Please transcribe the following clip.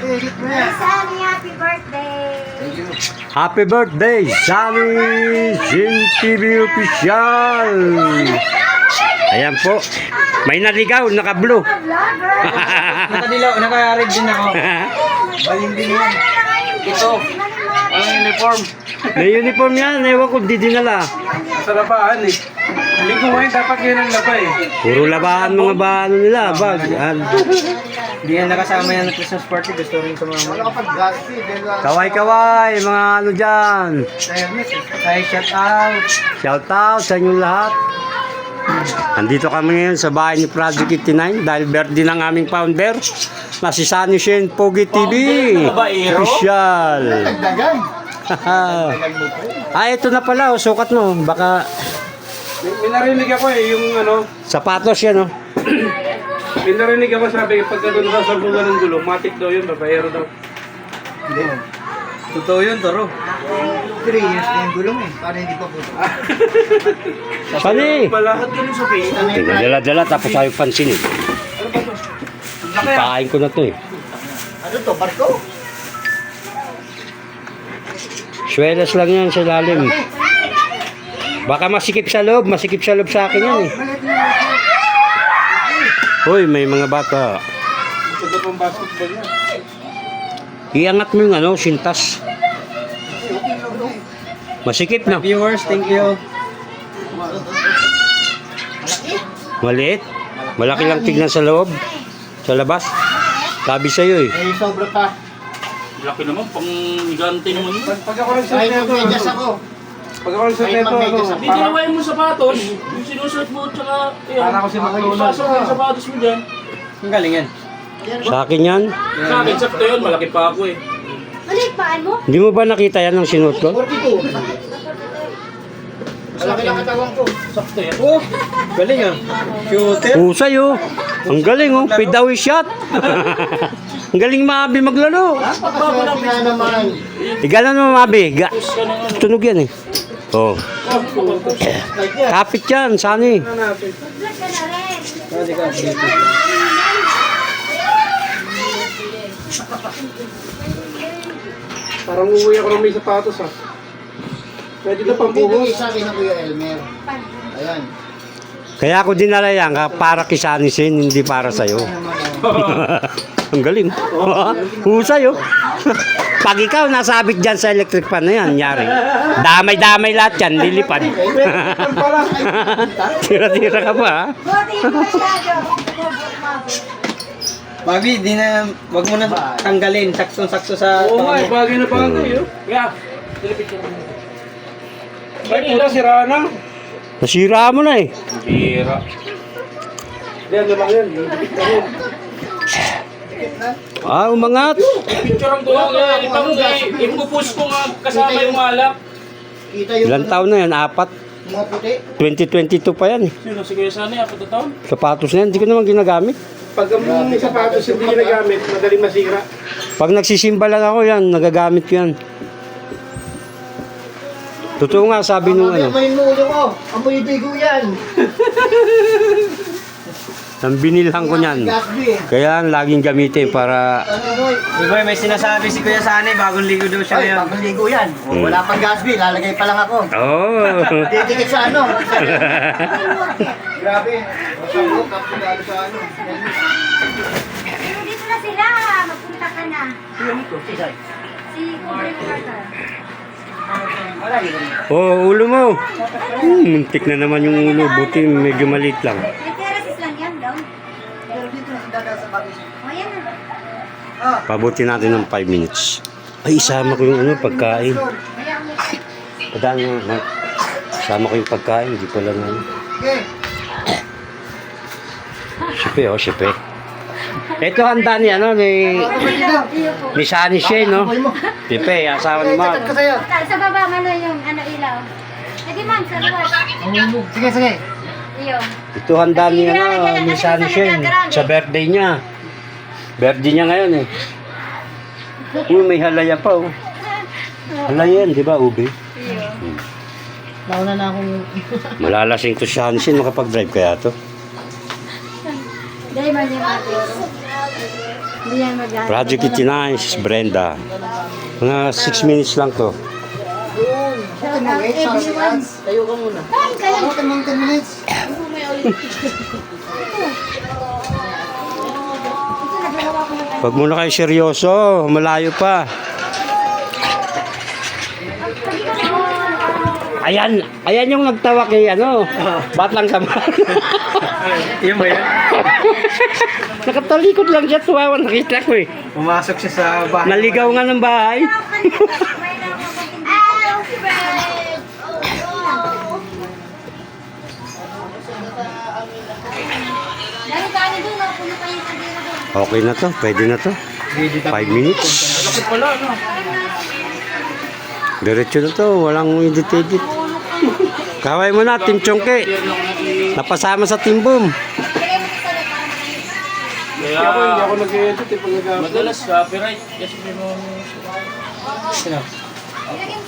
Sunny, happy birthday! Happy birthday, Sunny Shin TV Official! Ayan po. May naligaw, naka-blue. Nakadilaw, naka-red din ako. Baling din yan. Ito. Ang uniform. May uniform yan. Ewan ko, di dinala. Sa labaan eh. Hindi ko ngayon dapat yun ang laba eh. Puro labahan mga bahano nila. Bag. Hindi yan nakasama yan ng Christmas party. Gusto rin sa mga Kaway-kaway, mga ano dyan. Ay, shout out. Shout out sa inyong lahat. Andito kami ngayon sa bahay ni Project 89 dahil birthday ng aming founder na si Sunny Shin Pogi TV Official. Ito na pala, sukat mo. Baka May narinig ako eh, yung ano, sapatos yan, oh. may narinig ako sabi, pagka doon sa sabungan ng gulo, matik daw yun, babayero daw. Hindi. Totoo yun, Toro. 3 years na yung gulong eh. Para hindi pa puto. Sunny! Malakad ka rin sa face. Dala-dala tapos ayaw pansinin. Kain ko na to eh. Ano to? Barko? Swelas lang yan sa lalim. Baka masikip sa loob sa akin yan eh. Hoy, may mga bata. Ito pang basketball yan. Iangat mo yung ano, sintas. Masikip na. Viewers, thank you. Maliit. Malaki lang tignan sa loob. Sa labas. Sabi sa'yo eh. May sobra pa. Laki naman, pang higante naman yun. Pag ako lang sa Kahit neto, mag-medyas ako. pag ako lang sa Kahit neto, mag-medyas ako. Hindi tinawain mo sapatos, yung sinusuot mo, tsaka, Para ako si McDonald's. ipasok mo yung sapatos mo dyan. Ang galing yan. Sa akin yan. Sa akin, sakto yun, malaki pa ako eh. Maliit paan mo? Hindi mo ba nakita yan ng sinuot ko? 42. Malaki lang katawan ko. Sakto yan. Oh, galing ah. Shooter. Husay oh. Ang galing oh. Pidawi shot. Ang galing Mabi maglaro. Napakaswerte nga naman. Igalan mo Mabi. Tunog yan eh. Oh. Like yan. Kapit yan, Sunny. Vlog ka na rin. Hindi ka update. Parang umuwi ako ng may sapatos ah. Pwede na pang Dito buhos. isa rin na Kuya Elmer. Ayan. Kaya ako dinala yan para kay Sunny Shin, hindi para sa'yo. Ang galing. Husay oh. Pag ikaw nasabit dyan sa electric fan na yan, nyari. Damay-damay lahat yan, lilipad. Tira-tira ka pa ha. Buti mo masyado. Bobby, di na, wag mo na tanggalin. Saksong-sakso sa... Oo nga, bagay na bagay yun. Yeah. Pilipit ko. Ay, puta, siraan na. Nasira mo na eh. Bira. Hindi, ano lang yan. Ah, umangat. Picture ko lang yan. Ipupush ko nga kasama yung alak. Kita yung Ilang taon na yan? 4. mga puti. 2022 pa yan eh. Sino si Kuya Sunny, apat na taon? Sapatos na yan, hindi ko naman ginagamit. Pag ang sapatos hindi ginagamit, madaling masira. Pag nagsisimba lang ako yan, nagagamit ko yan. Totoo nga, sabi nung ano, Amoy mo ulo ko. Amoy bigo yan. nang binilhan ko niyan. Gasby. Kaya laging gamitin para Ano amoy? Diba, may sinasabi si Kuya Sunny, bagong ligo daw siya Ay, ngayon. pagligo yan. Wala pang gasby. Lalagay pa lang ako. oh. Didikit sa ano. Grabe. Masago, kapitado sa ano. Pero dito na sila. Magpunta ka na. Si Kubre Carter. Oh, ulo mo. Muntik na naman yung ulo, buti medyo maliit lang. May terraces lang yan daw. Pero dito na dada sa bagay. O yan na. Pabuti natin ng 5 minutes. Ay, isama ko yung ano, pagkain. Kaya mo. Padaan mo, Mark. Isama ko yung pagkain, hindi pala nga. Okay. Sipe, oh, sipe. Ito handa ni ano, ni Sunny Shin, no? Sipe, asawa ni Mark. Ka sa'yo. Sa baba man yung ano ilaw. Hindi man, sa luwas. Sige, sige. Iyo. Ito handa ni ano, ni Sunny Shin sa birthday niya. Birthday niya ngayon eh. May halaya pa oh. Halaya yan, di ba, ube? Iyo. Nauna na akong... Malalasing to si Sunny Shin makapag-drive kaya to. Dahil man yung maturo. Hindi yan mag-ano. Project 89, Sis Brenda. Mga 6 minutes lang to. Bakit mo wait para si Lance? Tayo ka muna. Bakit mo 10 minutes? Huwag muna kayo seryoso, malayo pa. Ayan yung nagtawa kay ano, Batlang Samar. Yan ba yan? Nakatalikod lang siya, tuwawan, nakita ko eh. Pumasok siya sa bahay. Naligaw nga ng bahay. Okay na to, pwede na to. 5 minutes. Bakit pala, ano? Diretso na to, walang edit-edit. Kaway mo na, Team Chongke. Napasama sa Team Boom. Kaya, Ako hindi ako nag-edit eh pag nag-upload. madalas copyright. Kasi may mga... Ilagay mo